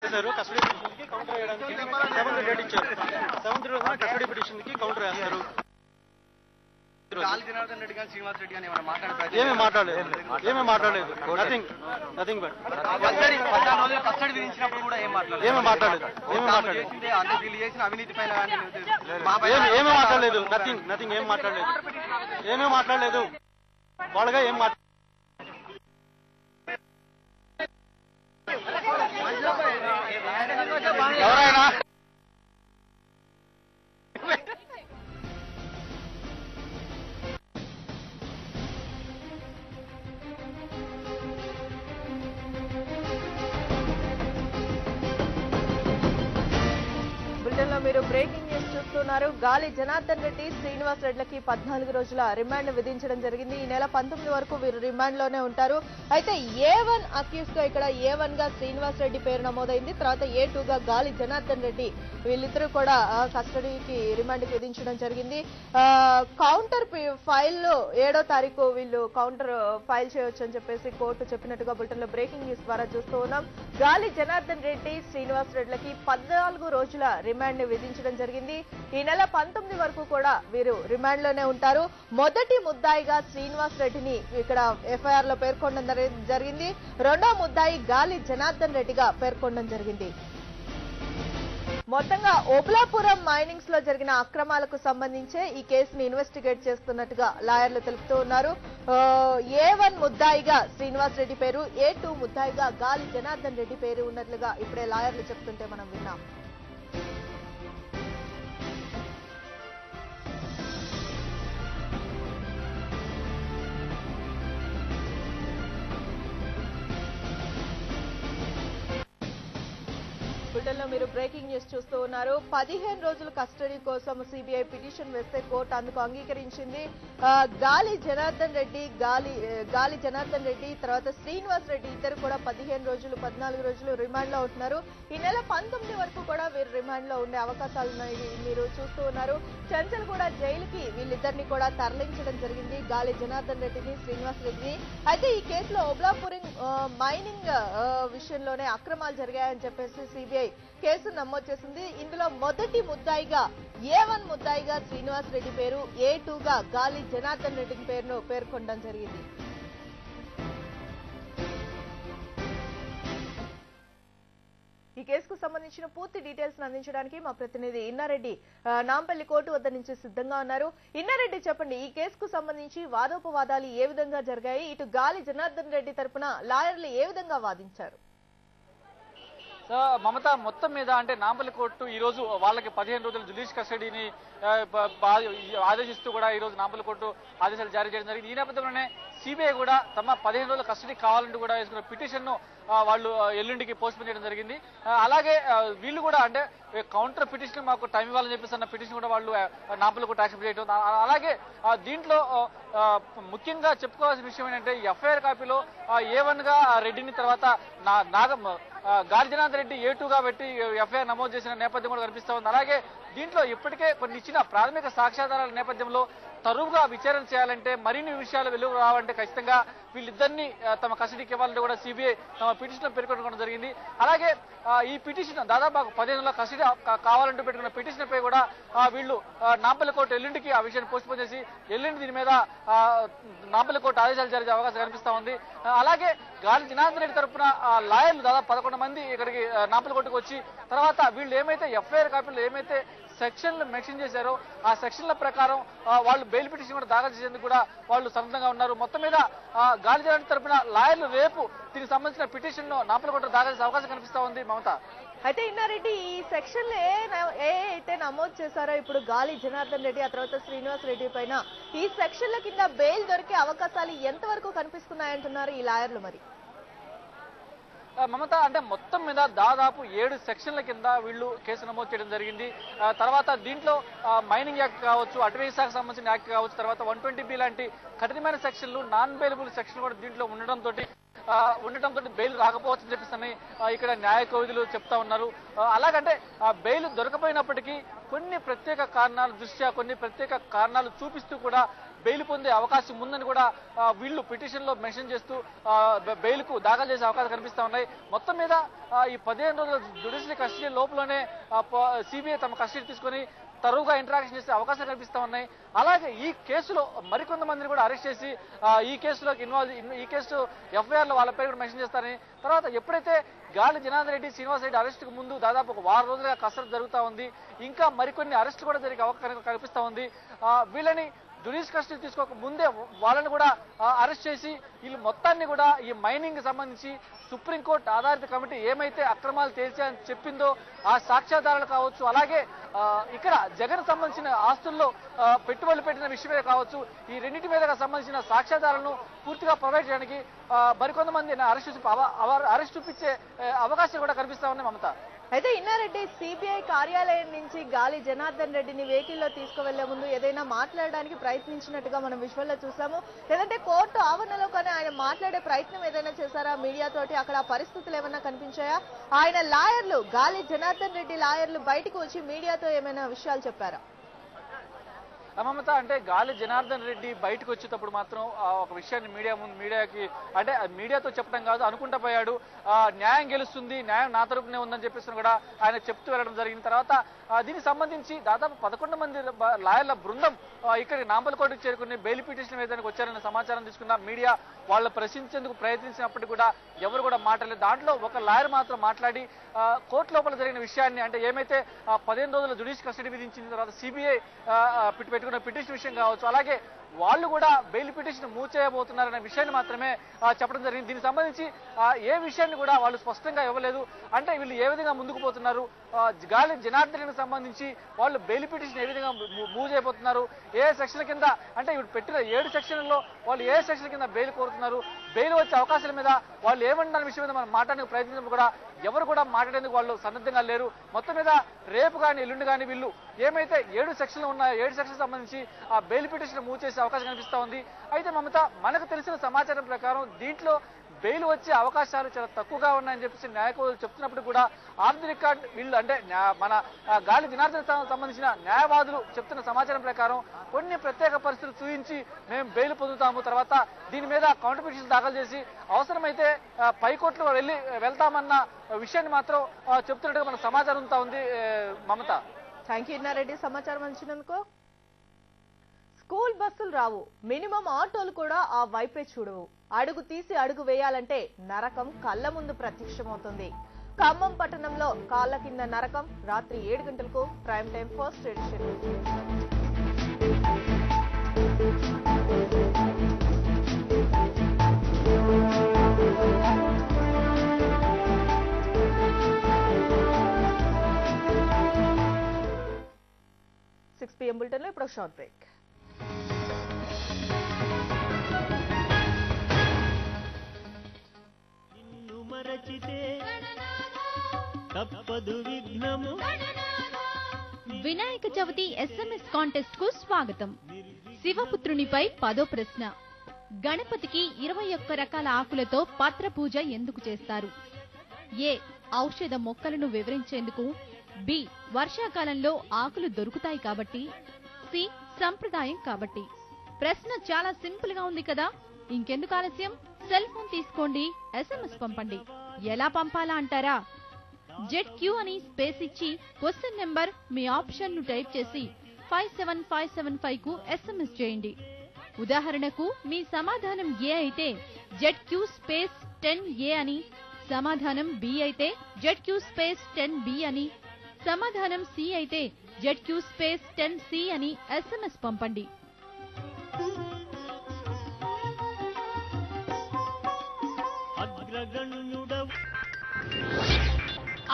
చెప్పేశారు custody petition కి counter వేయడానికి 7th డేట్ ఇచ్చారు. 7th రోజున కస్టడీ పిటిషన్ కి కౌంటర్ వేస్తారు. జనార్దన్ రెడ్డి గారు శ్రీనివాస్ రెడ్డి గారు ఏమీ మాట్లాడలేదు. నథింగ్ బట్ కస్టడీ విధించినప్పుడు కూడా ఏమీ మాట్లాడలేదు. ఏమీ మాట్లాడలేదు. అవినీతి పైన ఏమీ మాట్లాడలేదు. నథింగ్ ఏమీ మాట్లాడలేదు. వాళ్ళగా ఏం ఎవరైనా మీరు బ్రేకింగ్ న్యూస్ చూస్తున్నారు. గాలి జనార్దన్ రెడ్డి, శ్రీనివాస్ రెడ్డికి 14 రోజుల రిమాండ్ విధించడం జరిగింది. ఈ నెల 19 వరకు వీరు రిమాండ్ లోనే ఉంటారు. అయితే A1 అక్యూజ్ గా ఇక్కడ A1 గా శ్రీనివాస్ రెడ్డి పేరు నమోదైంది. తర్వాత A2 గా గాలి జనార్దన్ రెడ్డి, వీళ్ళిద్దరూ కూడా కస్టడీకి రిమాండ్ కి విధించడం జరిగింది. కౌంటర్ ఫైల్ లో 7వ తారీఖు వీళ్ళు కౌంటర్ ఫైల్ చేయొచ్చు అని చెప్పేసి కోర్టు చెప్పినట్టుగా బులెటిన్ లో బ్రేకింగ్ న్యూస్ ద్వారా చూస్తూ ఉన్నాం. గాలి జనార్దన్ రెడ్డి, శ్రీనివాస్ రెడ్డికి 14 రోజుల రిమాండ్ విధించడం జరిగింది. ఈ నెల 19 వరకు కూడా వీరు రిమాండ్ లోనే ఉంటారు. మొదటి ముద్దాయిగా శ్రీనివాస్ రెడ్డిని ఇక్కడ ఎఫ్ఐఆర్ లో పేర్కొనడం జరిగింది. రెండో ముద్దాయి గాలి జనార్దన్ రెడ్డిగా పేర్కొనడం జరిగింది. మొత్తంగా ఓబులాపురం మైనింగ్స్ లో జరిగిన అక్రమాలకు సంబంధించే ఈ కేసును ఇన్వెస్టిగేట్ చేస్తున్నట్టుగా లాయర్లు తెలుపుతూ ఉన్నారు. A1 ముద్దాయిగా శ్రీనివాస్ రెడ్డి పేరు, A2 ముద్దాయిగా గాలి జనార్దన్ రెడ్డి పేరు ఉన్నట్లుగా ఇప్పుడే లాయర్లు చెప్తుంటే మనం విన్నాం. బులెటిన్లో మీరు బ్రేకింగ్ న్యూస్ చూస్తూ ఉన్నారు. 15 రోజుల కస్టడీ కోసం సిబిఐ పిటిషన్ వేస్తే కోర్టు అందుకు అంగీకరించింది. గాలి జనార్దన్ రెడ్డి తర్వాత శ్రీనివాస్ రెడ్డి ఇద్దరు కూడా 14 రోజులు రిమాండ్ లో ఉంటున్నారు. ఈ నెల 19 వరకు కూడా వీరు రిమాండ్ లో ఉండే అవకాశాలు ఉన్నాయి. మీరు చూస్తూ ఉన్నారు. చంచల్ కూడా జైలుకి వీళ్ళిద్దరిని కూడా తరలించడం జరిగింది, గాలి జనార్దన్ రెడ్డిని, శ్రీనివాస్ రెడ్డిని. అయితే ఈ కేసులో ఓబులాపురం మైనింగ్ విషయంలోనే అక్రమాలు జరిగాయని చెప్పేసి సిబిఐ కేసు నమోదు చేసింది. ఇందులో మొదటి ముద్దాయిగా A1 ముద్దాయిగా శ్రీనివాస్ రెడ్డి పేరు, A2 గా గాలి జనార్దన్ రెడ్డి పేరును పేర్కొనడం జరిగింది. ఈ కేసుకు సంబంధించిన పూర్తి డీటెయిల్స్ అందించడానికి మా ప్రతినిధి ఇన్నారెడ్డి నాంపల్లి కోర్టు వద్ద నుంచి సిద్ధంగా ఉన్నారు. ఇన్నారెడ్డి, చెప్పండి, ఈ కేసుకు సంబంధించి వాదోపవాదాలు ఏ విధంగా జరిగాయి? ఇటు గాలి జనార్దన్ రెడ్డి తరపున లాయర్లు ఏ విధంగా వాదించారు? మమత, మొత్తం మీద అంటే నాంపల్లి కోర్టు ఈ రోజు వాళ్ళకి 15 రోజుల జ్యుడిషియల్ కస్టడీని ఆదేశిస్తూ కూడా ఈ రోజు నాంపల్లి కోర్టు ఆదేశాలు జారీ చేయడం జరిగింది. ఈ నేపథ్యంలోనే సిబిఐ కూడా తమ 15 రోజుల కస్టడీ కావాలంటూ కూడా వేసుకున్న పిటిషన్ ను వాళ్ళు ఎల్లుండికి పోస్ట్ చేయడం జరిగింది. అలాగే వీళ్ళు కూడా అంటే కౌంటర్ పిటిషన్ మాకు టైం ఇవ్వాలని చెప్పేసి అన్న పిటిషన్ కూడా వాళ్ళు నాంపల్లి కోర్టు యాక్సెప్ట్ చేయడం. అలాగే దీంట్లో ముఖ్యంగా చెప్పుకోవాల్సిన విషయం ఏంటంటే ఎఫ్ఐఆర్ కాపీలో A1 గా రెడ్డిని, తర్వాత గాలి జనార్దన్ రెడ్డి A2 గా పెట్టి ఎఫ్ఐఆర్ నమోదు చేసిన నేపథ్యం కూడా కనిపిస్తా ఉంది. అలాగే దీంట్లో ఇప్పటికే కొన్ని ఇచ్చిన ప్రాథమిక సాక్ష్యాధారాల నేపథ్యంలో తరువుగా విచారణ చేయాలంటే, మరిన్ని విషయాలు వెలుగు రావాలంటే ఖచ్చితంగా వీళ్ళిద్దరిని తమ కస్టడీకి ఇవ్వాలంటే కూడా సిబిఐ తమ పిటిషన్ పేర్కొనడం జరిగింది. అలాగే ఈ పిటిషన్ దాదాపు 15 రోజుల కస్టడీ కావాలంటూ పెట్టుకున్న పిటిషన్ పై కూడా వీళ్ళు నాంపల్లి కోర్టు ఎల్లుండికి ఆ విషయాన్ని పోస్ట్ పోన్ చేసి ఎల్లుండి దీని మీద నాంపల్లి కోర్టు ఆదేశాలు జరిగే అవకాశం కనిపిస్తా ఉంది. అలాగే గాలి జనార్దన్ రెడ్డి తరఫున లాయర్లు దాదాపు 11 మంది ఇక్కడికి నాంపల్లి కోర్టుకు వచ్చి తర్వాత వీళ్ళు ఏమైతే ఎఫ్ఐఆర్ కాపీలో ఏమైతే సెక్షన్లు మెన్షన్ చేశారో ఆ సెక్షన్ల ప్రకారం వాళ్ళు బెయిల్ పిటిషన్ కూడా దాఖలు చేసేందుకు కూడా వాళ్ళు సన్నద్ధంగా ఉన్నారు. మొత్తం మీద గాలి జనార్దన్ తరఫున లాయర్లు రేపు దీనికి సంబంధించిన పిటిషన్ ను నాంపల్లి కోర్టు దాఖలు చేసే అవకాశం కనిపిస్తా ఉంది. మమత, అయితే ఇన్నారెడ్డి, ఈ సెక్షన్లు ఏ అయితే నమోదు చేశారో ఇప్పుడు గాలి జనార్దన్ రెడ్డి ఆ తర్వాత శ్రీనివాస్ రెడ్డి పైన ఈ సెక్షన్ల కింద బెయిల్ దొరికే అవకాశాలు ఎంతవరకు కనిపిస్తున్నాయంటున్నారు ఈ లాయర్లు? మరి మమత, అంటే మొత్తం మీద దాదాపు 7 సెక్షన్ల కింద వీళ్ళు కేసు నమోదు చేయడం జరిగింది. తర్వాత దీంట్లో మైనింగ్ యాక్ట్ కావచ్చు, అటవీ శాఖకు సంబంధించిన యాక్ట్ కావచ్చు, తర్వాత 120B లాంటి కఠినమైన సెక్షన్లు, నాన్ బెయిలబుల్ సెక్షన్ కూడా దీంట్లో ఉండటంతో బెయిల్ రాకపోవచ్చని చెప్పేసి ఇక్కడ న్యాయ కోవిధులు చెప్తా ఉన్నారు. అలాగంటే బెయిల్ దొరకపోయినప్పటికీ కొన్ని ప్రత్యేక కారణాల దృష్ట్యా, కొన్ని ప్రత్యేక కారణాలు చూపిస్తూ కూడా బెయిల్ పొందే అవకాశం ఉందని కూడా వీళ్ళు పిటిషన్ లో మెన్షన్ చేస్తూ బెయిల్ కు దాఖలు చేసే అవకాశం కనిపిస్తా ఉన్నాయి. మొత్తం మీద ఈ 15 రోజుల జ్యుడిషియల్ కస్టడీ లోపలనే సిబిఐ తమ కస్టడీ తీసుకొని తరువుగా ఇంటరాక్షన్ చేసే అవకాశాలు కనిపిస్తా ఉన్నాయి. అలాగే ఈ కేసులో మరికొంతమందిని కూడా అరెస్ట్ చేసి ఈ కేసులో ఈ కేసు ఎఫ్ఐఆర్ లో వాళ్ళ పేరు కూడా మెన్షన్ చేస్తారని, తర్వాత ఎప్పుడైతే గాలి జనార్దన్ రెడ్డి శ్రీనివాస్ రెడ్డి అరెస్టుకు ముందు దాదాపు ఒక వారం రోజులుగా కసరత్తు జరుగుతూ ఉంది. ఇంకా మరికొన్ని అరెస్టులు కూడా జరిగే అవకాశం కనిపిస్తా ఉంది. వీళ్ళని జ్యుడిషియల్ కస్టడీ తీసుకోక ముందే వాళ్ళని కూడా అరెస్ట్ చేసి వీళ్ళు మొత్తాన్ని కూడా ఈ మైనింగ్ సంబంధించి సుప్రీంకోర్టు ఆధారిత కమిటీ ఏమైతే అక్రమాలు తేల్చాయని చెప్పిందో ఆ సాక్ష్యాధారాలు కావచ్చు, అలాగే ఇక్కడ జగన్ సంబంధించిన ఆస్తుల్లో పెట్టుబడులు పెట్టిన విషయమే కావచ్చు, ఈ రెండింటి మీద సంబంధించిన సాక్ష్యాధారాలను పూర్తిగా ప్రొవైడ్ చేయడానికి మరికొంతమంది అరెస్ట్ చూపించే అవకాశం కూడా కనిపిస్తా ఉన్నాయి మమత. అయితే ఇన్నారెడ్డి సిబిఐ కార్యాలయం నుంచి గాలి జనార్దన్ రెడ్డిని వెహికల్లో తీసుకువెళ్లే ముందు ఏదైనా మాట్లాడడానికి ప్రయత్నించినట్టుగా మనం విజువల్లో చూసాము. లేదంటే కోర్టు ఆవరణలో కానీ ఆయన మాట్లాడే ప్రయత్నం ఏదైనా చేశారా మీడియాతోటి? అక్కడ పరిస్థితులు ఏమైనా కనిపించాయా? ఆయన లాయర్లు గాలి జనార్దన్ రెడ్డి లాయర్లు బయటకు వచ్చి మీడియాతో ఏమైనా విషయాలు చెప్పారా? మమత, అంటే గాలి జనార్దన్ రెడ్డి బయటకు వచ్చేటప్పుడు మాత్రం ఒక విషయాన్ని మీడియాకి అంటే మీడియాతో చెప్పడం కాదు అనుకుంటా పోయాడు. న్యాయం గెలుస్తుంది, న్యాయం నా తరపునే ఉందని చెప్పేసి కూడా ఆయన చెప్తూ వెళ్ళడం జరిగిన తర్వాత దీనికి సంబంధించి దాదాపు 11 మంది లాయర్ల బృందం ఇక్కడ నాంపల్కోటకు చేరుకుని బెయిల్ పిటిషన్ వేయడానికి వచ్చారనే సమాచారం తీసుకున్న మీడియా వాళ్ళు ప్రశ్నించేందుకు ప్రయత్నించినప్పటికీ కూడా ఎవరు కూడా మాట్లాడలేదు. దాంట్లో ఒక లాయర్ మాత్రం మాట్లాడి కోర్టు లోపల జరిగిన విషయాన్ని, అంటే ఏమైతే 15 రోజుల జ్యుడిషియల్ కస్టడీ విధించిన తర్వాత సిబిఐ పెట్టుకున్న పిటిషన్ విషయం కావచ్చు, అలాగే వాళ్ళు కూడా బెయిల్ పిటిషన్ మూవ్ చేయబోతున్నారనే విషయాన్ని మాత్రమే చెప్పడం జరిగింది. దీనికి సంబంధించి ఏ విషయాన్ని కూడా వాళ్ళు స్పష్టంగా ఇవ్వలేదు. అంటే వీళ్ళు ఏ విధంగా ముందుకు పోతున్నారు, గాలి జనార్దన్ సంబంధించి వాళ్ళు బెయిల్ పిటిషన్ ఏ విధంగా మూవ్ చేయబోతున్నారు, ఏ సెక్షన్ కింద, అంటే ఇప్పుడు పెట్టిన 7 సెక్షన్లలో వాళ్ళు ఏ సెక్షన్ కింద బెయిల్ కోరుతున్నారు, బెయిల్ వచ్చే అవకాశాల మీద వాళ్ళు ఏమంటారు విషయం మీద మనం మాట్లాడడానికి ప్రయత్నించినప్పుడు కూడా ఎవరు కూడా మాట్లాడేందుకు వాళ్ళు సన్నద్ధంగా లేరు. మొత్తం మీద రేపు కానీ ఎల్లుండి కానీ వీళ్ళు ఏమైతే 7 సెక్షన్లు ఉన్నాయో 7 సెక్షన్ సంబంధించి ఆ బెయిల్ పిటిషన్ మూవ్ చేసే అవకాశం కనిపిస్తా ఉంది. అయితే మమత, మనకు తెలిసిన సమాచారం ప్రకారం దీంట్లో బెయిల్ వచ్చే అవకాశాలు చాలా తక్కువగా ఉన్నాయని చెప్పేసి న్యాయవాదులు చెప్తున్నప్పుడు కూడా ఆఫ్ ది రికార్డ్ వీళ్ళు అంటే మన గాలి జనార్దన్ సంబంధించిన న్యాయవాదులు చెప్తున్న సమాచారం ప్రకారం కొన్ని ప్రత్యేక పరిస్థితులు చూపించి మేము బెయిల్ పొందుతాము, తర్వాత దీని మీద కౌంటర్ పిటిషన్ దాఖలు చేసి అవసరమైతే పైకోర్టులో వెళ్తామన్న విషయాన్ని మాత్రం చెప్తున్నట్టుగా మనకు సమాచారం ఉంతా ఉంది మమత. థ్యాంక్ యూ ఇన్నారెడ్డి సమాచారం అందించినందుకు. స్కూల్ బస్సులు రావు, మినిమం ఆటోలు కూడా ఆ వైపే చూడవు. అడుగు తీసి అడుగు వేయాలంటే నరకం కళ్ల ముందు ప్రత్యక్షమవుతుంది. ఖమ్మం పట్టణంలో కాళ్ల కింద నరకం. రాత్రి 7 గంటలకు prime time first edition. PM bulletin లో ఇప్పుడు short break. Vinayaka Chavithi SMS contest కు స్వాగతం. శివపుత్రునిపై 10వ ప్రశ్న. గణపతికి 21 రకాల ఆకులతో పత్ర పూజ ఎందుకు చేస్తారు? ఏ. ఔషధ మొక్కలను వివరించేందుకు. బి. వర్షాకాలంలో ఆకులు దొరుకుతాయి కాబట్టి. సి. సంప్రదాయం కాబట్టి. ప్రశ్న చాలా సింపుల్ గా ఉంది కదా, ఇంకెందుకు ఆలస్యం? సెల్ ఫోన్ తీసుకోండి, SMS పంపండి. ఎలా పంపాలా అంటారా? ZQ అని స్పేస్ ఇచ్చి క్వశ్చన్ నెంబర్, మీ ఆప్షన్ ను టైప్ చేసి 57575 కు SMS చేయండి. ఉదాహరణకు మీ సమాధానం ఏ అయితే ZQ స్పేస్ 10A అని, సమాధానం బి అయితే ZQ స్పేస్ 10B అని, సమాధానం సి అయితే ZQ స్పేస్ 10C అని SMS పంపండి.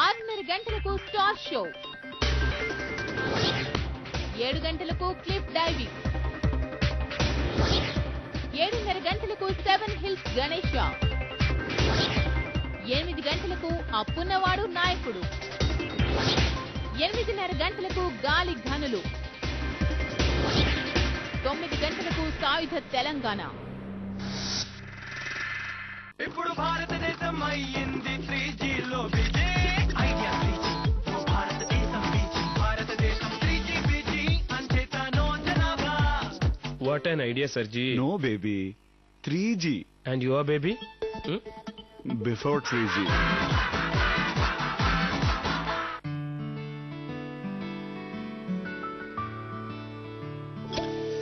6:30 గంటలకు స్టార్ షో, 7 గంటలకు క్లిప్ డైవింగ్, 7:30 గంటలకు 7 హిల్స్ గణేష, 8 గంటలకు అప్పున్నవాడు నాయకుడు, 8:30 గంటలకు గాలి ఘనులు, 9 గంటలకు సాయుధ తెలంగాణ. ఇప్పుడు భారతదేశం అయ్యింది 3Gలో బిజీ. ఐడియా 3G, భారతదేశం బిజీ. భారతదేశం 3G బిజీ అంచేతనో జనాభా What an idea, Sarji. No, baby. 3G. And your baby? Before 3G.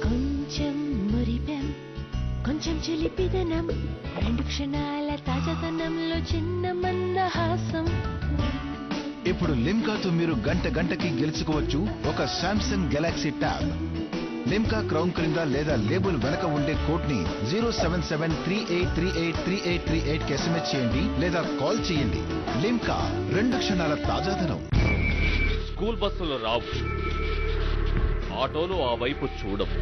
కొంచెం మురిపెం కొంచెం చిలిపిదనం 2 క్షణాల తాజాదనంలో చిన్న మందహాసం. ఇప్పుడు లిమ్కాతో మీరు గంటకి గెలుచుకోవచ్చు ఒక Samsung Galaxy tab. Limca crown క్రింద లేదా లేబుల్ వెనక ఉండే కోడ్ ని 07738383838 కి SMS చేయండి లేదా కాల్ చేయండి. లిమ్కా 2 క్షణాల తాజాదనం. స్కూల్ బస్సులు రావు, ఆటోలు ఆ వైపు చూడవు.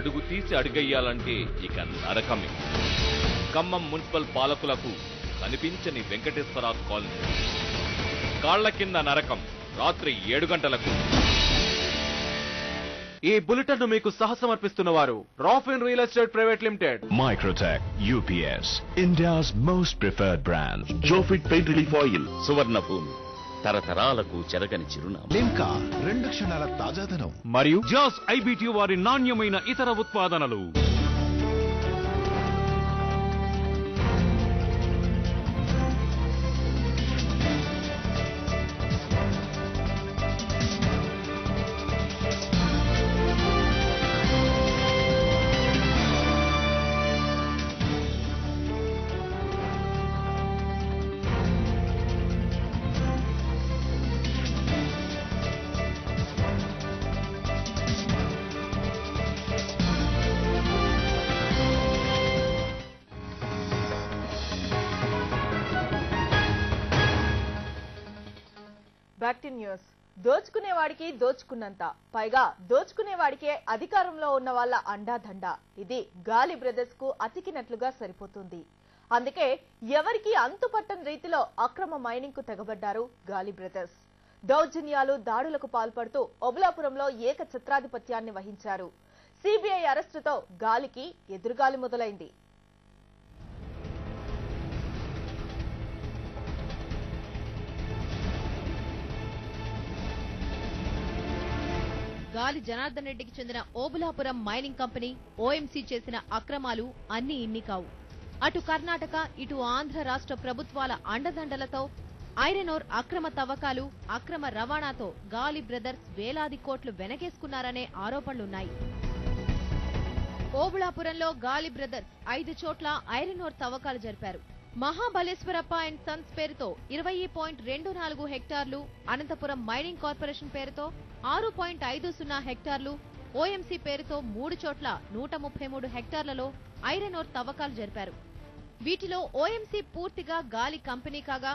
అడుగు తీసి అడుగెయ్యాలంటే ఇక నరకమే. ఖమ్మం మున్సిపల్ పాలకులకు కనిపించని వెంకటేశ్వర కాలనీ. కాళ్ల కింద నరకం రాత్రి 7 గంటలకు. ఈ బులెటిన్ మీకు సహసమర్పిస్తున్న వారు రాఫిన్ real estate private limited. Microtech UPS, India's most preferred brand. జోఫిట్ paint relief oil, Suvarna Bhoomi, తరతరాలకు చెరగని చిరునామా. లిమ్కా 2 క్షణాల తాజాదనం. మరియు జాస్ IBT వారి నాణ్యమైన ఇతర ఉత్పాదనలు. Back to news. దోచుకునేవాడికి దోచుకున్నంత, పైగా దోచుకునేవాడికే అధికారంలో ఉన్న వాళ్ళ అండాదండ. ఇది గాలి బ్రదర్స్ కు అతికినట్లుగా సరిపోతుంది. అందుకే ఎవరికి అంతుపట్టని రీతిలో అక్రమ మైనింగ్ కు తెగబడ్డారు గాలి బ్రదర్స్. దౌర్జన్యాలు, దాడులకు పాల్పడుతూ ఒబులాపురంలో ఏకఛత్రాధిపత్యాన్ని వహించారు. సిబిఐ అరెస్టుతో గాలికి ఎదురుగాలి మొదలైంది. గాలి జనార్దన్ రెడ్డికి చెందిన ఓబులాపురం మైనింగ్ కంపెనీ ఓఎంసీ చేసిన అక్రమాలు అన్ని ఇన్ని కావు. అటు కర్ణాటక, ఇటు ఆంధ్ర రాష్ట్ర ప్రభుత్వాల అండదండలతో ఐరన్ ఓర్ అక్రమ తవ్వకాలు, అక్రమ రవాణాతో గాలి బ్రదర్స్ వేలాది కోట్లు వెనకేసుకున్నారనే ఆరోపణలున్నాయి. ఓబులాపురంలో గాలి బ్రదర్స్ 5 చోట్ల ఐరన్ ఓర్ తవ్వకాలు జరిపారు. మహాబలేశ్వరప్ప అండ్ సన్స్ పేరుతో 20.24 హెక్టార్లు, అనంతపురం మైనింగ్ కార్పొరేషన్ పేరుతో 6.50 హెక్టార్లు, ఓఎంసీ పేరుతో 3 చోట్ల 133 హెక్టార్లలో ఐరన్ ఓర్ తవ్వకాలు జరిపారు. వీటిలో ఓఎంసీ పూర్తిగా గాలి కంపెనీ కాగా,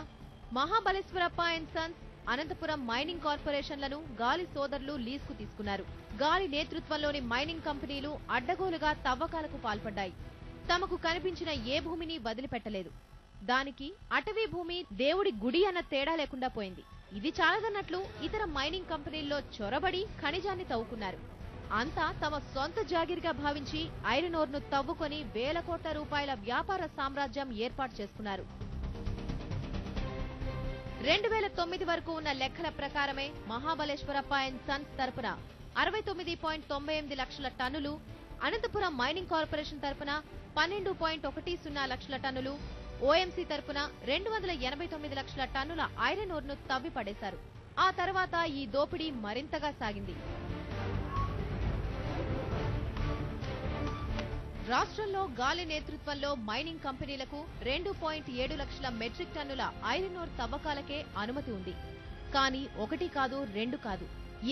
Mahabaleshwarappa and Sons, Anantapuram mining కార్పొరేషన్లను గాలి సోదరులు లీజుకు తీసుకున్నారు. గాలి నేతృత్వంలోని మైనింగ్ కంపెనీలు అడ్డగోలుగా తవ్వకాలకు పాల్పడ్డాయి. తమకు కనిపించిన ఏ భూమిని వదిలిపెట్టలేదు. దానికి అటవీ భూమి దేవుడి గుడి అన్న తేడా లేకుండా పోయింది. ఇది చాలదన్నట్లు ఇతర మైనింగ్ కంపెనీల్లో చొరబడి ఖనిజాన్ని తవ్వుకున్నారు. అంతా తమ సొంత జాగిరిగా భావించి ఐరన్ ఓర్ ను తవ్వుకొని వేల కోట్ల రూపాయల వ్యాపార సామ్రాజ్యం ఏర్పాటు చేసుకున్నారు. 2009 వరకు ఉన్న లెక్కల ప్రకారమే మహాబలేశ్వరప్ప అండ్ సన్స్ తరపున 69.98 లక్షల టన్నులు, అనంతపురం మైనింగ్ కార్పొరేషన్ తరపున 12.10 లక్షల టన్నులు, ఓఎంసీ తరపున 289 లక్షల టన్నుల ఐరన్ ఓర్ ను తవ్వి పడేశారు. ఆ తర్వాత ఈ దోపిడీ మరింతగా సాగింది. రాష్ట్రంలో గాలి నేతృత్వంలో మైనింగ్ కంపెనీలకు 2.7 లక్షల మెట్రిక్ టన్నుల ఐరన్ ఓర్ తవ్వకాలకే అనుమతి ఉంది. కానీ 1 కాదు 2 కాదు,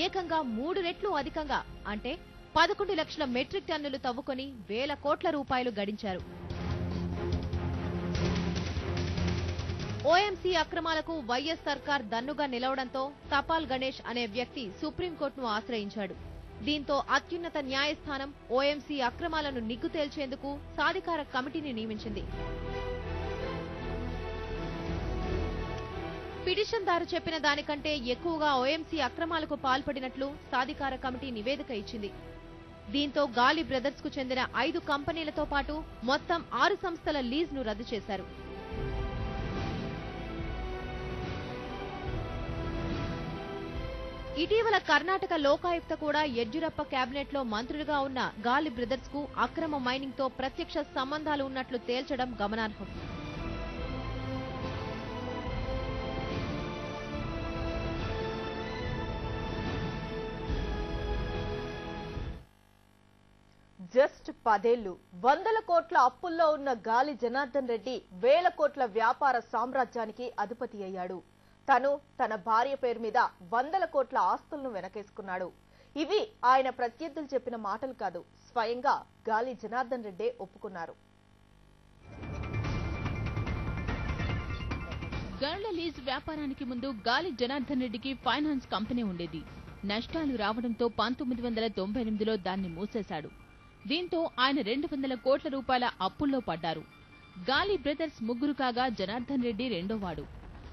ఏకంగా 3 రెట్లు అధికంగా, అంటే 11 లక్షల మెట్రిక్ టన్నులు తవ్వుకొని వేల కోట్ల రూపాయలు గడించారు. ఓఎంసీ అక్రమాలకు వైఎస్ సర్కార్ దన్నుగా నిలవడంతో తపాల్ గణేష్ అనే వ్యక్తి సుప్రీంకోర్టును ఆశ్రయించాడు. దీంతో అత్యున్నత న్యాయస్థానం ఓఎంసీ అక్రమాలను నిగ్గు తేల్చేందుకు సాధికార కమిటీని నియమించింది. పిటిషన్దారు చెప్పిన దానికంటే ఎక్కువగా ఓఎంసీ అక్రమాలకు పాల్పడినట్లు సాధికార కమిటీ నివేదిక ఇచ్చింది. దీంతో గాలి బ్రదర్స్ కు చెందిన 5 కంపెనీలతో పాటు మొత్తం 6 సంస్థల లీజ్ ను రద్దు చేశారు. ఇటీవల కర్ణాటక లోకాయుక్త కూడా యడ్యూరప్ప కేబినెట్ లో మంత్రులుగా ఉన్న గాలి బ్రదర్స్ కు అక్రమ మైనింగ్ తో ప్రత్యక్ష సంబంధాలు ఉన్నట్లు తేల్చడం గమనార్హం. జస్ట్ 10 ఏళ్లు 100 కోట్ల అప్పుల్లో ఉన్న గాలి జనార్దన్ రెడ్డి వేల కోట్ల వ్యాపార సామ్రాజ్యానికి అధిపతి అయ్యాడు. తను తన భార్య పేరు మీద 100 కోట్ల ఆస్తులను వెనకేసుకున్నాడు. ఇవి ఆయన ప్రత్యర్థులు చెప్పిన మాటలు కాదు, స్వయంగా గాలి జనార్దన్ రెడ్డే ఒప్పుకున్నారు. గనుల లీజ్ వ్యాపారానికి ముందు గాలి జనార్దన్ రెడ్డికి ఫైనాన్స్ కంపెనీ ఉండేది. నష్టాలు రావడంతో 1998లో దాన్ని మూసేశాడు. దీంతో ఆయన 200 కోట్ల రూపాయల అప్పుల్లో పడ్డారు. గాలి బ్రదర్స్ ముగ్గురు కాగా జనార్దన్ రెడ్డి రెండోవాడు.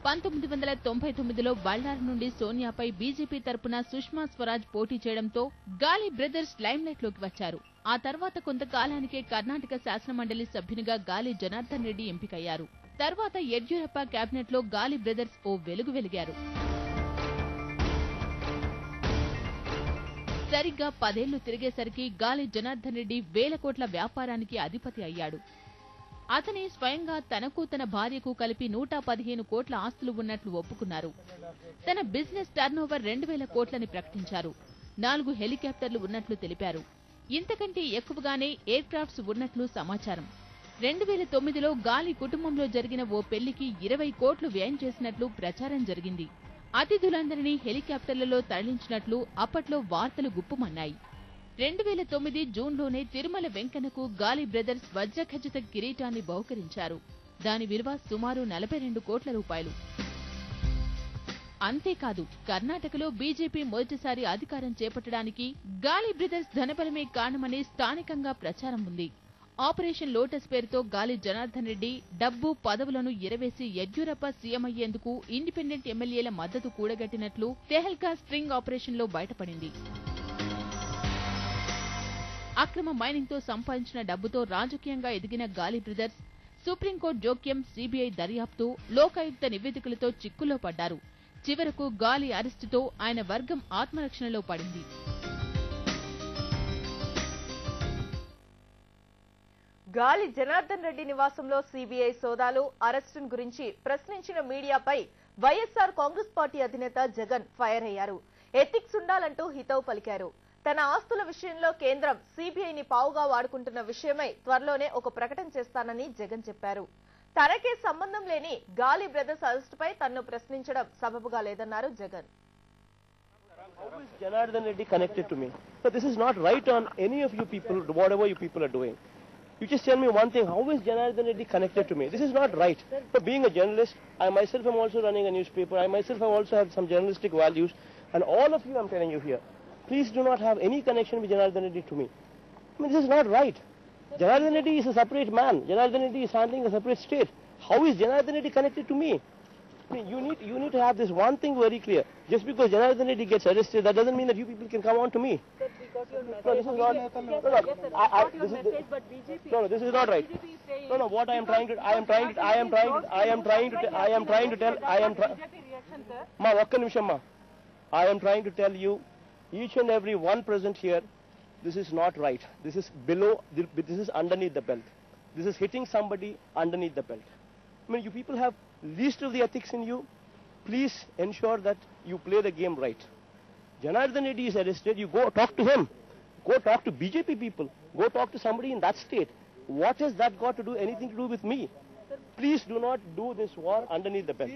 1999లో బళ్ళారి నుండి సోనియాపై బీజేపీ తరపున సుష్మా స్వరాజ్ పోటీ చేయడంతో గాలి బ్రదర్స్ లైమ్లైట్ లోకి వచ్చారు. ఆ తర్వాత కొంతకాలానికే కర్ణాటక శాసనమండలి సభ్యునిగా గాలి జనార్దన్ రెడ్డి ఎంపికయ్యారు. తర్వాత యడ్యూరప్ప కేబినెట్ లో గాలి బ్రదర్స్ ఓ వెలుగు వెలిగారు. సరిగ్గా 10 ఏళ్లు తిరిగేసరికి గాలి జనార్దన్ రెడ్డి వేల కోట్ల వ్యాపారానికి అధిపతి అయ్యాడు. అతని స్వయంగా తనకు తన భార్యకు కలిపి 115 కోట్ల ఆస్తులు ఉన్నట్లు ఒప్పుకున్నారు. తన బిజినెస్ టర్నోవర్ 2000 కోట్లని ప్రకటించారు. 4 హెలికాప్టర్లు ఉన్నట్లు తెలిపారు. ఇంతకంటే ఎక్కువగానే ఎయిర్ క్రాఫ్ట్స్ ఉన్నట్లు సమాచారం. 2009లో గాలి కుటుంబంలో జరిగిన ఓ పెళ్లికి 20 కోట్లు వ్యయం చేసినట్లు ప్రచారం జరిగింది. అతిథులందరినీ హెలికాప్టర్లలో తరలించినట్లు అప్పట్లో వార్తలు గుప్పుమన్నాయి. 2009 జూన్లోనే తిరుమల వెంకన్నకు గాలి బ్రదర్స్ వజ్రఖచిత కిరీటాన్ని బహుకరించారు. దాని విలువ సుమారు 42 కోట్ల రూపాయలు. అంతేకాదు, కర్ణాటకలో బీజేపీ మొదటిసారి అధికారం చేపట్టడానికి గాలి బ్రదర్స్ ధనబలమే కారణమని స్థానికంగా ప్రచారం ఉంది. ఆపరేషన్ లోటస్ పేరుతో గాలి జనార్దన్ రెడ్డి డబ్బు పదవులను ఎరవేసి యడ్యూరప్ప సీఎం అయ్యేందుకు ఇండిపెండెంట్ ఎమ్మెల్యేల మద్దతు కూడగట్టినట్లు తెహల్కా స్ట్రింగ్ ఆపరేషన్ లో బయటపడింది. అక్రమ మైనింగ్ తో సంపాదించిన డబ్బుతో రాజకీయంగా ఎదిగిన గాలి బ్రదర్స్ సుప్రీంకోర్టు జోక్యం, సీబీఐ దర్యాప్తు, లోకాయుక్త నివేదికలతో చిక్కుల్లో పడ్డారు. చివరకు గాలి అరెస్టుతో ఆయన వర్గం ఆత్మరక్షణలో పడింది. గాలి జనార్దన్ రెడ్డి నివాసంలో సీబీఐ సోదాలు, అరెస్టును గురించి ప్రశ్నించిన మీడియాపై వైఎస్ఆర్ కాంగ్రెస్ పార్టీ అధినేత జగన్ ఫైర్ అయ్యారు. ఎథిక్స్ ఉండాలంటూ హితవు పలికారు. తన ఆస్తుల విషయంలో కేంద్రం సీబీఐని పావుగా వాడుకుంటున్న విషయమై త్వరలోనే ఒక ప్రకటన చేస్తానని జగన్ చెప్పారు. తనకే సంబంధం లేని గాలి బ్రదర్స్ అరెస్టుపై తనను ప్రశ్నించడం సబబుగా లేదన్నారు Jagan. How is Janardhan Reddy connected to me? So this is not right on any of you people, whatever you people are doing. You just tell me one thing, how is Janardhan Reddy connected to me? This is not right. For being a journalist, I myself am also running a newspaper, I myself also have some journalistic values, and all of you I'm telling you here, please do not have any connection with Janardhan Reddy to me. I mean, this is not right. Janardhan Reddy is a separate man. Janardhan Reddy is handling a separate state. How is Janardhan Reddy connected to me? I mean, you need to have this one thing very clear. Just because Janardhan Reddy gets arrested, that doesn't mean that you people can come on to me. No, this is not. This is not right. No, what I am trying to tell you, each and every one present here, this is not right. This is below. This is underneath the belt. This is hitting somebody underneath the belt. I mean, you people have least of the ethics in you. Please ensure that you play the game right. Janardhan Reddy is arrested. You go talk to him. Go talk to BJP people. Go talk to somebody in that state. What has that got to do anything to do with me? Please do not do this war underneath the belt.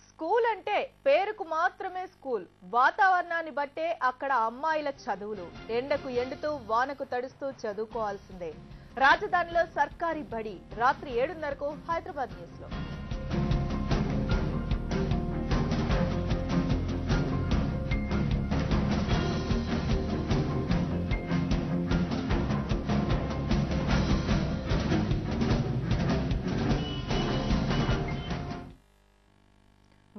School అంటే పేరుకు మాత్రమే school, వాతావరణాన్ని బట్టే అక్కడ అమ్మాయిల చదువులు. ఎండకు ఎండుతూ వానకు తడుస్తూ చదువుకోవాల్సిందే. రాజధానిలో సర్కారీ బడి రాత్రి 7:30కు హైదరాబాద్ న్యూస్ లో.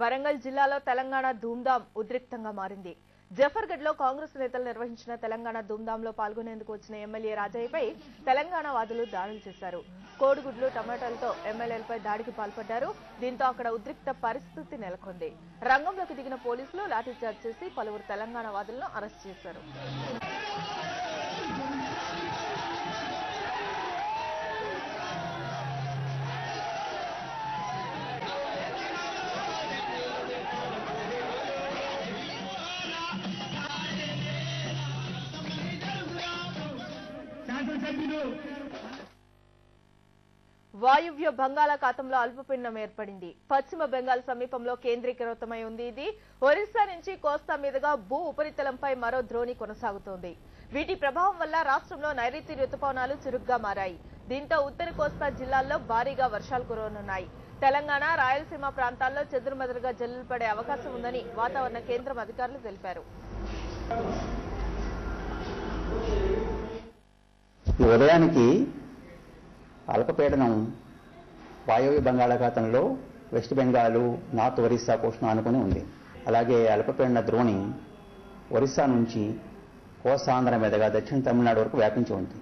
వరంగల్ జిల్లాలో తెలంగాణ ధూమ్ధాం ఉద్రిక్తంగా మారింది. జఫర్గఢ్ లో కాంగ్రెస్ నేతలు నిర్వహించిన తెలంగాణ ధూమ్ధాంలో పాల్గొనేందుకు వచ్చిన ఎమ్మెల్యే రాజయ్యపై తెలంగాణ వాదులు దాడులు చేశారు. కోడిగుడ్లు టమాటాలతో ఎమ్మెల్యేలపై దాడికి పాల్పడ్డారు. దీంతో అక్కడ ఉద్రిక్త పరిస్థితి నెలకొంది. రంగంలోకి దిగిన పోలీసులు లాఠీచార్జ్ చేసి పలువురు తెలంగాణ వాదులను అరెస్ట్ చేశారు. వాయువ్య బంగాళాఖాతంలో అల్పపీడనం ఏర్పడింది. పశ్చిమ బెంగాల్ సమీపంలో కేంద్రీకృతమై ఉంది. ఇది ఒరిస్సా నుంచి కోస్తా మీదుగా భూ ఉపరితలంపై మరో ద్రోణి కొనసాగుతోంది. వీటి ప్రభావం వల్ల రాష్ట్రంలో నైరుతి రుతుపవనాలు చురుగ్గా మారాయి. దీంతో ఉత్తర కోస్తా జిల్లాల్లో భారీగా వర్షాలు కురవనున్నాయి. తెలంగాణ, రాయలసీమ ప్రాంతాల్లో చెదురుమదురుగా జల్లులు పడే అవకాశం ఉందని వాతావరణ కేంద్రం అధికారులు తెలిపారు. ఉదయానికి అల్పపీడనం వాయువ్య బంగాళాఖాతంలో వెస్ట్ బెంగాలు, నార్త్ ఒరిస్సా కోస్ట్ను ఆనుకుని ఉంది. అలాగే అల్పపీడన ద్రోణి ఒరిస్సా నుంచి కోస్తాంధ్ర మీదుగా దక్షిణ తమిళనాడు వరకు వ్యాపించి ఉంది.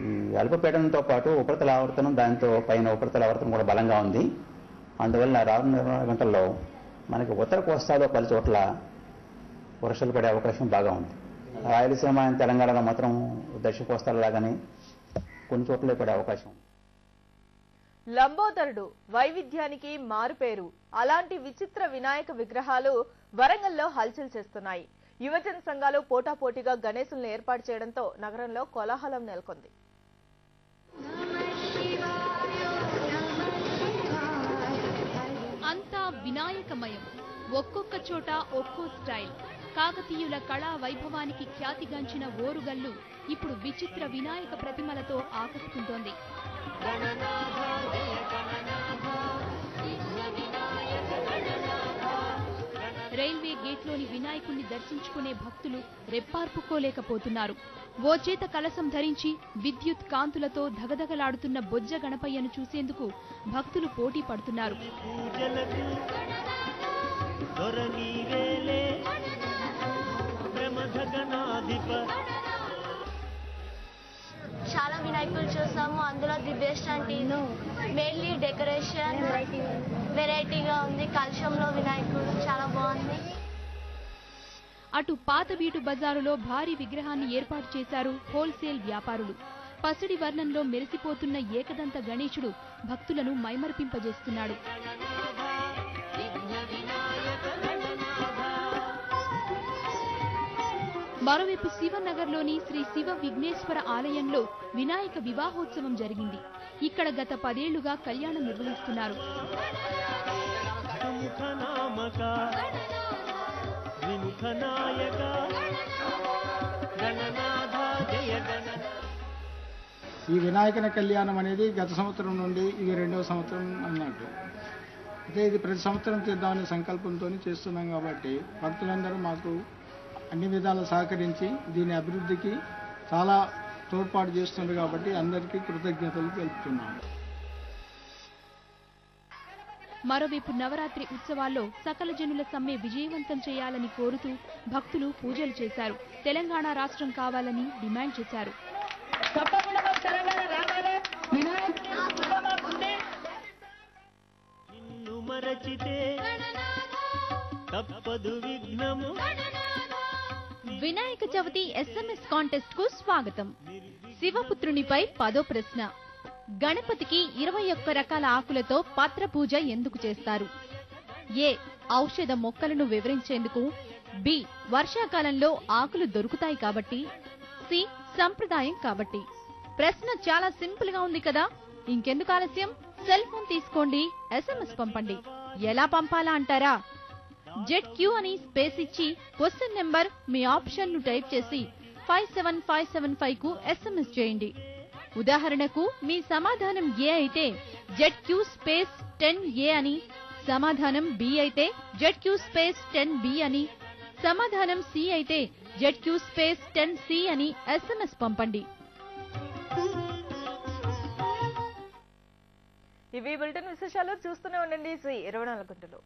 ఈ అల్పపీడనంతో పాటు ఉపరితల ఆవర్తనం, దాంతో పైన ఉపరితల ఆవర్తనం కూడా బలంగా ఉంది. అందువల్ల రానున్న 24 గంటల్లో మనకి ఉత్తర కోస్తాలో పలు చోట్ల వర్షాలు పడే అవకాశం బాగా ఉంది. రాయలసీమ, తెలంగాణలో మాత్రం దక్షిణ కోస్తాల లాగానే కొన్ని చోట్ల పడే అవకాశం. లంబోదరుడు వైవిధ్యానికి మారుపేరు. అలాంటి విచిత్ర వినాయక విగ్రహాలు వరంగల్లో హల్చల్ చేస్తున్నాయి. యువజన సంఘాలు పోటాపోటీగా గణేశులను ఏర్పాటు చేయడంతో నగరంలో కోలాహలం నెలకొంది. అంతా వినాయకమయం. ఒక్కొక్క చోట ఒక్కో స్టైల్. కాకతీయుల కళా వైభవానికి ఖ్యాతిగాంచిన ఓరుగల్లు ఇప్పుడు విచిత్ర వినాయక ప్రతిమలతో ఆకట్టుకుంటోంది. రైల్వే గేట్లోని వినాయకుణ్ణి దర్శించుకునే భక్తులు రెప్పార్పుకోలేకపోతున్నారు. ఓ చేత కలశం ధరించి విద్యుత్ కాంతులతో ధగధగలాడుతున్న బొజ్జ గణపయ్యను చూసేందుకు భక్తులు పోటీ పడుతున్నారు. చాలా వినాయకులు చూసాము. అందులో ది బెస్ట్ అంటే మెయిన్లీ డెకరేషన్ వెరైటీగా ఉంది. కలశంలో వినాయకుడు చాలా బాగుంది. అటు పాతబీటు బజారులో భారీ విగ్రహాన్ని ఏర్పాటు చేశారు హోల్సేల్ వ్యాపారులు. పసిడి వర్ణంలో మెరిసిపోతున్న ఏకదంత గణేశుడు భక్తులను మైమరిపింపజేస్తున్నాడు. మరోవైపు శివనగర్లోని శ్రీ శివ విఘ్నేశ్వర ఆలయంలో వినాయక వివాహోత్సవం జరిగింది. ఇక్కడ గత 10 ఏళ్లుగా కళ్యాణం నిర్వహిస్తున్నారు. ఈ వినాయకుని కళ్యాణం అనేది గత సంవత్సరం నుండి ఇది 2వ సంవత్సరం అన్నట్టు. అయితే ఇది ప్రతి సంవత్సరం చేద్దామనే సంకల్పంతో చేస్తున్నాం కాబట్టి భక్తులందరూ మాకు అన్ని విధాలు సహకరించి దీని అభివృద్ధికి చాలా తోడ్పాటు చేస్తున్నారు కాబట్టి అందరికీ కృతజ్ఞతలు తెలుపుతున్నాము. మరోవైపు నవరాత్రి ఉత్సవాల్లో సకల జనుల సమ్మె విజయవంతం చేయాలని కోరుతూ భక్తులు పూజలు చేశారు. తెలంగాణ రాష్ట్రం కావాలని డిమాండ్ చేశారు. వినాయక చవితి ఎస్ఎంఎస్ కాంటెస్ట్ కు స్వాగతం. శివపుత్రునిపై 10వ ప్రశ్న. గణపతికి 21 రకాల ఆకులతో పత్ర పూజ ఎందుకు చేస్తారు? ఏ. ఔషధ మొక్కలను వివరించేందుకు. బి. వర్షాకాలంలో ఆకులు దొరుకుతాయి కాబట్టి. సి. సంప్రదాయం కాబట్టి. ప్రశ్న చాలా సింపుల్ గా ఉంది కదా. ఇంకెందుకు ఆలస్యం? సెల్ ఫోన్ తీసుకోండి, ఎస్ఎంఎస్ పంపండి. ఎలా పంపాలా అంటారా? ZQ అని స్పేస్ ఇచ్చి క్వశ్చన్ నెంబర్, మీ ఆప్షన్ ను టైప్ చేసి 57575 కు ఎస్ఎంఎస్ చేయండి. ఉదాహరణకు మీ సమాధానం ఏ అయితే ZQ స్పేస్ 10A అని, సమాధానం బి అయితే ZQ స్పేస్ 10B అని, సమాధానం సి అయితే ZQ స్పేస్ 10C అని ఎస్ఎంఎస్ పంపండి. ఇవి బులెటిన్ విశేషాలు. చూస్తూనే ఉండండి శ్రీ 24 గంటలు.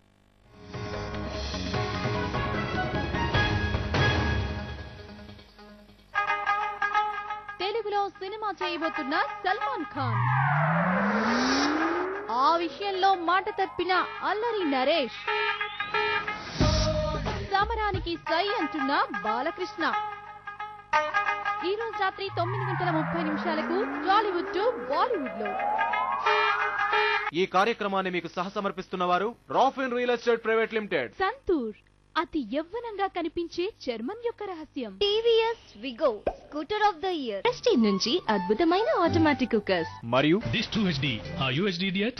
తెలుగులో సినిమా చేయబోతున్న సల్మాన్ ఖాన్. ఆ విషయంలో మాట తప్పిన అల్లరి నరేష్, సమరానికి సై అంటున్న బాలకృష్ణ. ఈ రోజు రాత్రి 9:30 టాలీవుడ్ టు బాలీవుడ్ లో. ఈ కార్యక్రమాన్ని మీకు సహసమర్పిస్తున్న వారు రాఫ్ and real estate private limited. Santoor, అతి యవ్వనంగా కనిపించే చర్మం యొక్క రహస్యం. TVS Wego scooter of the year. Prestige నుంచి అద్భుతమైన ఆటోమేటిక్ కుక్కర్స్ మరియు దిస్ 2HD. Are you HD yet?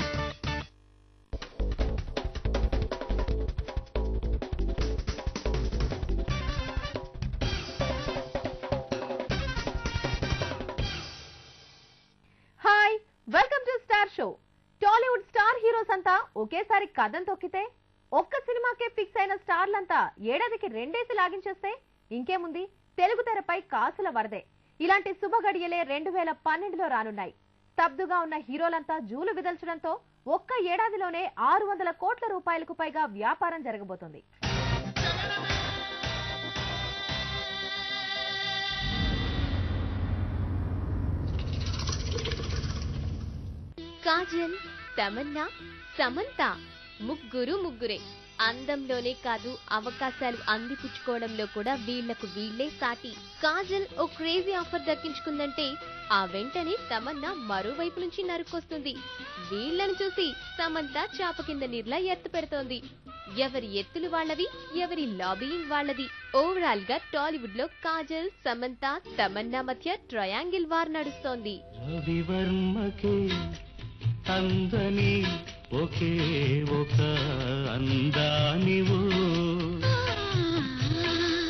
Hi, welcome to star show. Tollywood star heroes అంతా ఒకేసారి కథం తొక్కితే, ఒక్క సినిమాకే ఫిక్స్ అయిన స్టార్లంతా ఏడాదికి 2 లాగించేస్తే ఇంకేముంది, తెలుగు తెరపై కాసుల వరదే. ఇలాంటి శుభ గడియలే 2012లో రానున్నాయి. స్తబ్దుగా ఉన్న హీరోలంతా జూలు విదల్చడంతో ఒక్క ఏడాదిలోనే 600 కోట్ల రూపాయలకు పైగా వ్యాపారం జరగబోతోంది. కాజల్, తమన్నా, సమంత ముగ్గురే. అందంలోనే కాదు, అవకాశాలు అందిపుచ్చుకోవడంలో కూడా వీళ్లకు వీళ్లే సాటి. కాజల్ ఓ క్రేజీ ఆఫర్ దక్కించుకుందంటే ఆ వెంటనే తమన్నా మరోవైపు నుంచి నరుక్కొస్తుంది. వీళ్లను చూసి సమంత చాప కింద నీర్లా ఎత్తు పెడుతోంది. ఎవరి ఎత్తులు వాళ్లవి, ఎవరి లాబియింగ్ వాళ్లది. ఓవరాల్ గా టాలీవుడ్ లో కాజల్, సమంత, తమన్నా మధ్య ట్రయాంగిల్ వార్ నడుస్తోంది. అందని ఒకే ఒక అందానివో,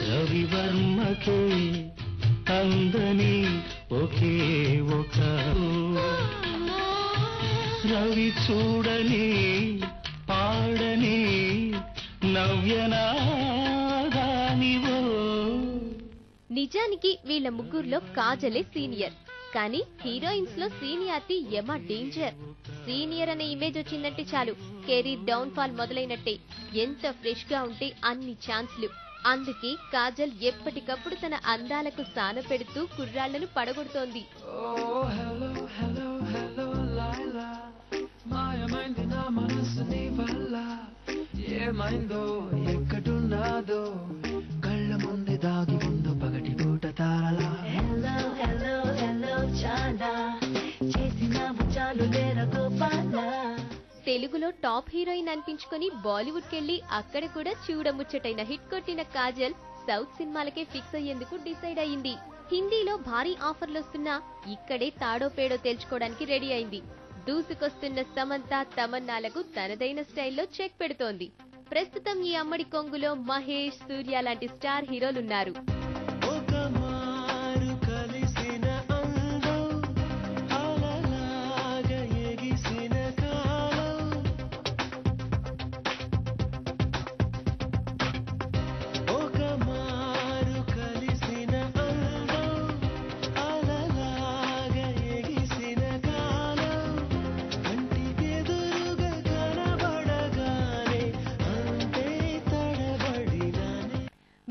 రవివర్మకే అందని ఒకే ఒక రవి చూడని పాడని నవ్యనాదానివో. నిజానికి వీళ్ళ ముగ్గురులో కాజలే సీనియర్. కానీ హీరోయిన్స్ లో సీనియారిటీ యమ డేంజర్. సీనియర్ అనే ఇమేజ్ వచ్చిందంటే చాలు, కెరీర్ డౌన్ ఫాల్ మొదలైనట్టే. ఎంత ఫ్రెష్ గా ఉంటే అన్ని ఛాన్స్లు. అందుకే కాజల్ ఎప్పటికప్పుడు తన అందాలకు సాన పెడుతూ కుర్రాళ్లను పడగొడుతోంది. ఎక్కడున్నాదో కళ్ళ ముందే దాగి ఉందో పగటి పూట తారలా. తెలుగులో టాప్ హీరోయిన్ అనిపించుకొని బాలీవుడ్ కెళ్లి అక్కడ కూడా చూడముచ్చటైన హిట్ కొట్టిన కాజల్ సౌత్ సినిమాలకే ఫిక్స్ అయ్యేందుకు డిసైడ్ అయింది. హిందీలో భారీ ఆఫర్లు వస్తున్నా ఇక్కడే తాడో పేడో తేల్చుకోవడానికి రెడీ అయింది. దూసుకొస్తున్న సమంత, తమన్నాలకు తనదైన స్టైల్లో చెక్ పెడుతోంది. ప్రస్తుతం ఈ అమ్మడి కొంగులో మహేష్, సూర్య లాంటి స్టార్ హీరోలున్నారు.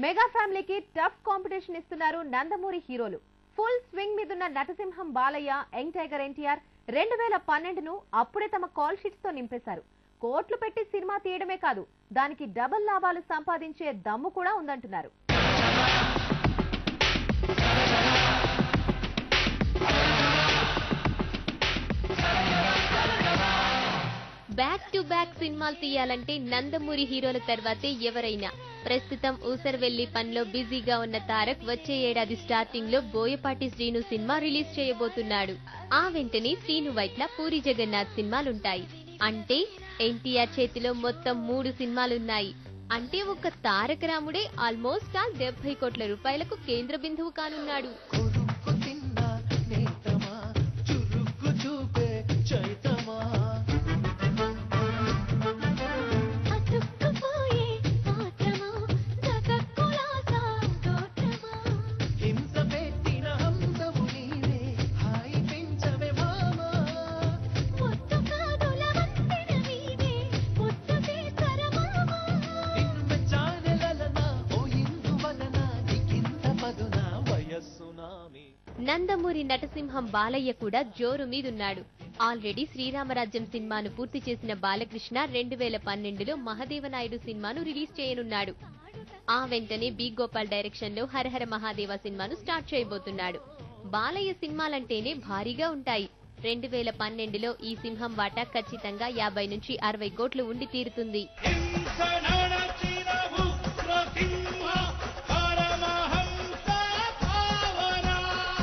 మెగా ఫ్యామిలీకి టఫ్ కాంపిటీషన్ ఇస్తున్నారు నందమూరి హీరోలు. ఫుల్ స్వింగ్ మీదున్న నటసింహం బాలయ్య, యంగ్ టైగర్ ఎన్టీఆర్ 2012ను అప్పుడే తమ కాల్ షీట్స్ తో నింపేశారు. కోట్లు పెట్టి సినిమా తీయడమే కాదు, దానికి డబుల్ లాభాలు సంపాదించే దమ్ము కూడా ఉందంటున్నారు. బ్యాక్ టు బ్యాక్ సినిమాలు తీయాలంటే నందమూరి హీరోల తర్వాతే ఎవరైనా. ప్రస్తుతం ఊసరవెల్లి పనిలో బిజీగా ఉన్న తారక్ వచ్చే ఏడాది స్టార్టింగ్ లో బోయపాటి శ్రీను సినిమా రిలీజ్ చేయబోతున్నాడు. ఆ వెంటనే శ్రీను వైట్ల పూరి జగన్నాథ్ సినిమాలుంటాయి. అంటే ఎన్టీఆర్ చేతిలో మొత్తం 3 సినిమాలున్నాయి. అంటే ఒక తారక రాముడే ఆల్మోస్ట్ 70 కోట్ల రూపాయలకు కేంద్ర బిందువు కానున్నాడు. సునా నందమూరి నటసింహం బాలయ్య కూడా జోరు మీదున్నాడు. ఆల్రెడీ శ్రీరామరాజ్యం సినిమాను పూర్తి చేసిన బాలకృష్ణ 2012లో మహదేవనాయుడు సినిమాను రిలీజ్ చేయనున్నాడు. ఆ వెంటనే బి గోపాల్ డైరెక్షన్ లో హరహర మహాదేవ సినిమాను స్టార్ట్ చేయబోతున్నాడు. బాలయ్య సినిమాలంటేనే భారీగా ఉంటాయి. 2012లో ఈ సింహం వాటా ఖచ్చితంగా 50 నుంచి 60 కోట్లు ఉండి తీరుతుంది.